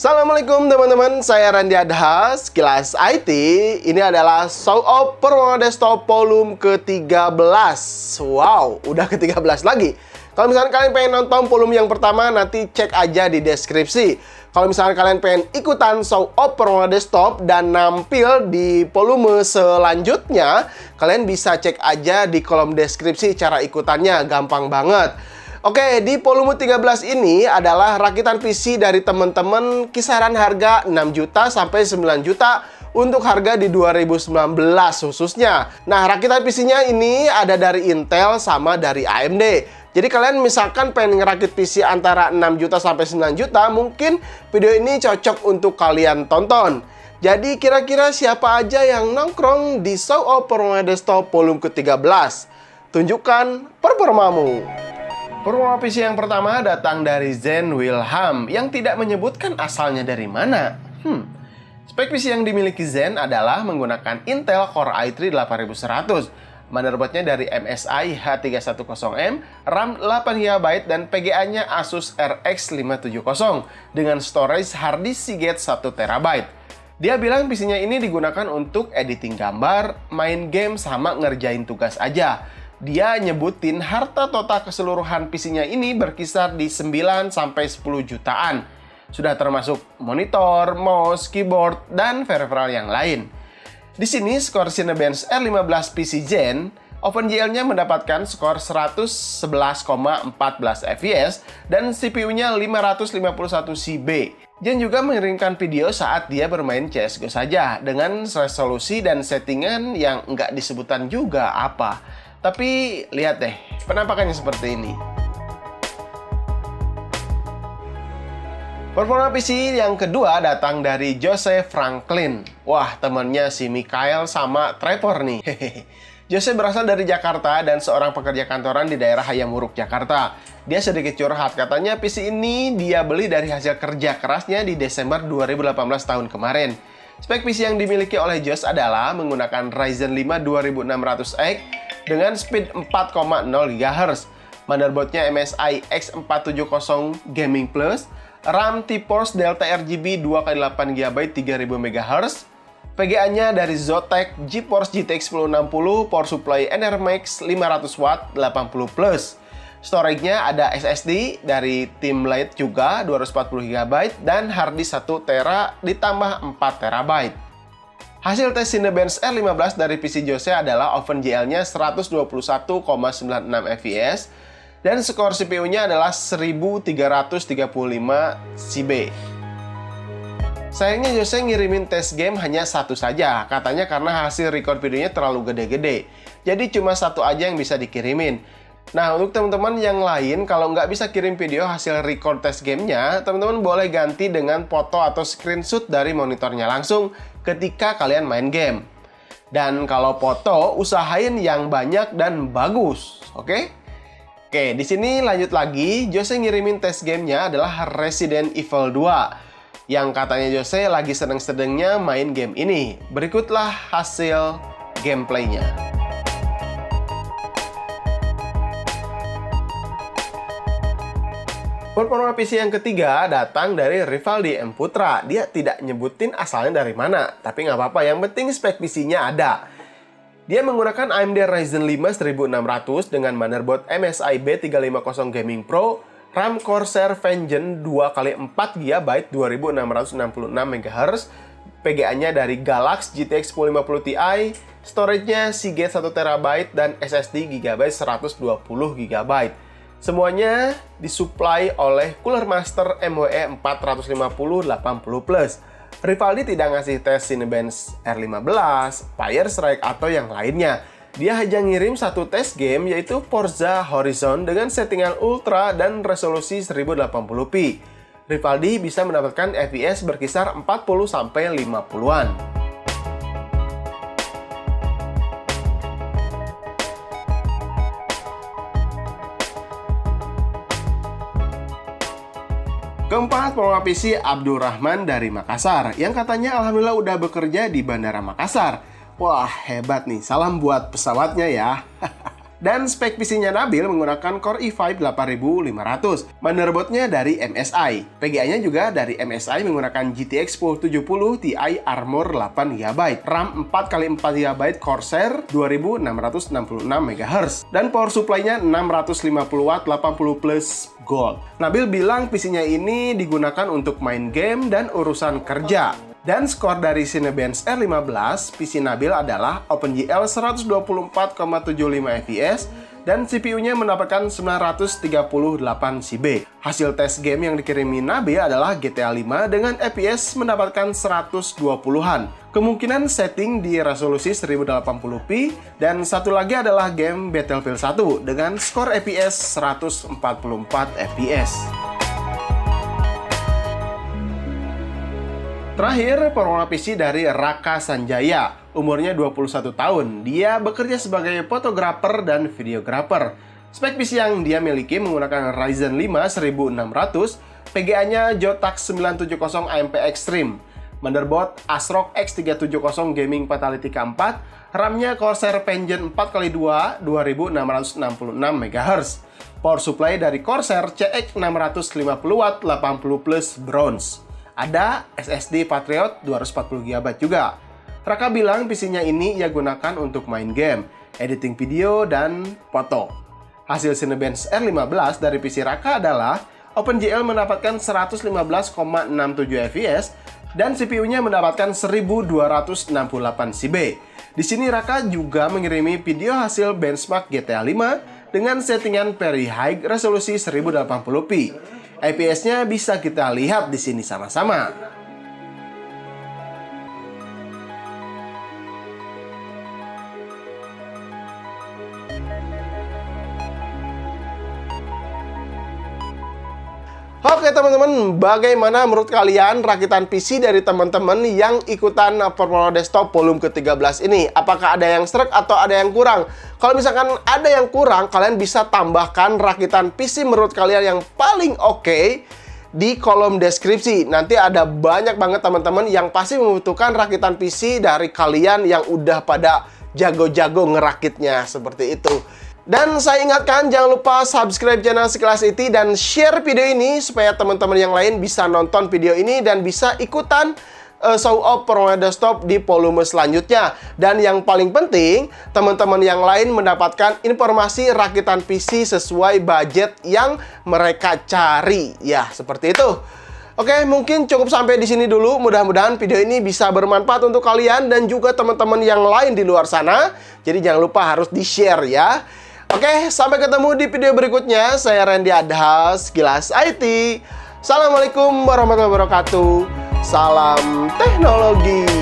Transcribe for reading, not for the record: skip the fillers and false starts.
Assalamualaikum teman-teman, saya Randy Adha, Sekilas IT. Ini adalah show of Performa Desktop volume ke-13. Wow, udah ke-13 lagi. Kalau misalnya kalian pengen nonton volume yang pertama, nanti cek aja di deskripsi. Kalau misalnya kalian pengen ikutan show of Performa Desktop dan nampil di volume selanjutnya, kalian bisa cek aja di kolom deskripsi cara ikutannya, gampang banget. Oke, di volume 13 ini adalah rakitan PC dari teman-teman kisaran harga 6 juta sampai 9 juta untuk harga di 2019 khususnya. Nah, rakitan PC-nya ini ada dari Intel sama dari AMD. Jadi kalian misalkan pengen ngerakit PC antara 6 juta sampai 9 juta, mungkin video ini cocok untuk kalian tonton. Jadi kira-kira siapa aja yang nongkrong di Show of Performa Desktop volume ke-13? Tunjukkan performamu. Performa PC yang pertama datang dari Zen Wilhelm yang tidak menyebutkan asalnya dari mana. Spek PC yang dimiliki Zen adalah menggunakan Intel Core i3 8100, motherboardnya dari MSI H310M, RAM 8GB dan PGA-nya Asus RX 570 dengan storage hard disk Seagate 1TB. Dia bilang PC-nya ini digunakan untuk editing gambar, main game, sama ngerjain tugas aja. Dia nyebutin harta total keseluruhan PC-nya ini berkisar di 9-10 jutaan. Sudah termasuk monitor, mouse, keyboard, dan peripheral yang lain. Di sini skor Cinebench R15 PC Gen, OpenGL-nya mendapatkan skor 111,14 fps dan CPU-nya 551 CB. Jen juga mengirimkan video saat dia bermain CSGO saja dengan resolusi dan settingan yang nggak disebutan juga apa. Tapi lihat deh, penampakannya seperti ini. Performa PC yang kedua datang dari Jose Franklin. Wah, temannya si Mikhail sama Trevor nih. Jose berasal dari Jakarta dan seorang pekerja kantoran di daerah Hayam Wuruk, Jakarta. Dia sedikit curhat, katanya PC ini dia beli dari hasil kerja kerasnya di Desember 2018 tahun kemarin. Spek PC yang dimiliki oleh Jose adalah menggunakan Ryzen 5 2600X dengan speed 4,0 GHz. Motherboardnya MSI X470 Gaming Plus, RAM T-Force Delta RGB 2x8GB 3000 MHz, PGA-nya dari Zotac GeForce GTX 1060, power supply Enermax 500W 80+. Storage-nya ada SSD dari Teamlite juga 240GB dan hard disk 1TB ditambah 4TB. Hasil tes Cinebench R15 dari PC Jose adalah OpenGL-nya 121,96 fps dan skor CPU-nya adalah 1335 CB. Sayangnya Jose ngirimin tes game hanya satu saja, katanya karena hasil record videonya terlalu gede-gede. Jadi cuma satu aja yang bisa dikirimin. Nah, untuk teman-teman yang lain, kalau nggak bisa kirim video hasil record test gamenya, teman-teman boleh ganti dengan foto atau screenshot dari monitornya langsung ketika kalian main game. Dan kalau foto, usahain yang banyak dan bagus, oke? Oke, di sini lanjut lagi, Jose ngirimin test gamenya adalah Resident Evil 2, yang katanya Jose lagi sedang-sedangnya main game ini. Berikutlah hasil gameplaynya. Performa PC yang ketiga datang dari Rivaldi M. Putra. Dia tidak nyebutin asalnya dari mana, tapi nggak apa-apa, yang penting spek PC-nya ada. Dia menggunakan AMD Ryzen 5 1600 dengan motherboard MSI B350 Gaming Pro, RAM Corsair Vengeance 2x4GB 2666 MHz, PGA-nya dari Galax GTX 1050 Ti, storage-nya Seagate 1TB dan SSD GB 120GB. Semuanya disuplai oleh Cooler Master MWE 450 80+. Rivaldi tidak ngasih tes Cinebench R15, Firestrike, atau yang lainnya. Dia hanya ngirim satu tes game, yaitu Forza Horizon dengan settingan ultra dan resolusi 1080p. Rivaldi bisa mendapatkan FPS berkisar 40-50-an. Keempat, performa PC Abdurrahman dari Makassar, yang katanya alhamdulillah udah bekerja di Bandara Makassar. Wah, hebat nih, salam buat pesawatnya ya. Dan spek PC-nya Nabil menggunakan Core i5 8500. Motherboard-nya dari MSI. PGA-nya juga dari MSI menggunakan GTX 1070 Ti Armor 8GB. RAM 4x4GB Corsair 2666 MHz. Dan power supply-nya 650 watt 80 plus Gold. Nabil bilang PC-nya ini digunakan untuk main game dan urusan kerja. Dan skor dari Cinebench R15, PC Nabil adalah OpenGL 124,75 fps dan CPU-nya mendapatkan 938 CB. Hasil tes game yang dikirimi Nabil adalah GTA 5 dengan FPS mendapatkan 120-an. Kemungkinan setting di resolusi 1080p dan satu lagi adalah game Battlefield 1 dengan skor FPS 144 fps. Terakhir, performa PC dari Raka Sanjaya. Umurnya 21 tahun. Dia bekerja sebagai fotografer dan videografer. Spek PC yang dia miliki menggunakan Ryzen 5 1600, PGA-nya Jotax 970 AMP Extreme, motherboard ASRock X370 Gaming Fatality K4, RAM-nya Corsair Vengeance 4x2 2666 MHz. Power supply dari Corsair CX 650W 80 plus bronze. Ada SSD Patriot 240GB juga. Raka bilang PC-nya ini ia gunakan untuk main game, editing video, dan foto. Hasil Cinebench R15 dari PC Raka adalah OpenGL mendapatkan 115,67 fps dan CPU-nya mendapatkan 1268 CB. Di sini Raka juga mengirimi video hasil benchmark GTA 5 dengan settingan very high resolusi 1080p. IPS-nya bisa kita lihat di sini sama-sama. Oke teman-teman, bagaimana menurut kalian rakitan PC dari teman-teman yang ikutan Performa Desktop volume ke-13 ini? Apakah ada yang serak atau ada yang kurang? Kalau misalkan ada yang kurang, kalian bisa tambahkan rakitan PC menurut kalian yang paling oke di kolom deskripsi. Nanti ada banyak banget teman-teman yang pasti membutuhkan rakitan PC dari kalian yang udah pada jago-jago ngerakitnya seperti itu. Dan saya ingatkan, jangan lupa subscribe channel Sekilas IT dan share video ini supaya teman-teman yang lain bisa nonton video ini dan bisa ikutan show off Performa Desktop di volume selanjutnya. Dan yang paling penting, teman-teman yang lain mendapatkan informasi rakitan PC sesuai budget yang mereka cari. Ya, seperti itu. Oke, mungkin cukup sampai di sini dulu. Mudah-mudahan video ini bisa bermanfaat untuk kalian dan juga teman-teman yang lain di luar sana. Jadi jangan lupa harus di-share ya. Oke, sampai ketemu di video berikutnya. Saya Randy Adhas, Sekilas IT. Assalamualaikum warahmatullahi wabarakatuh. Salam teknologi.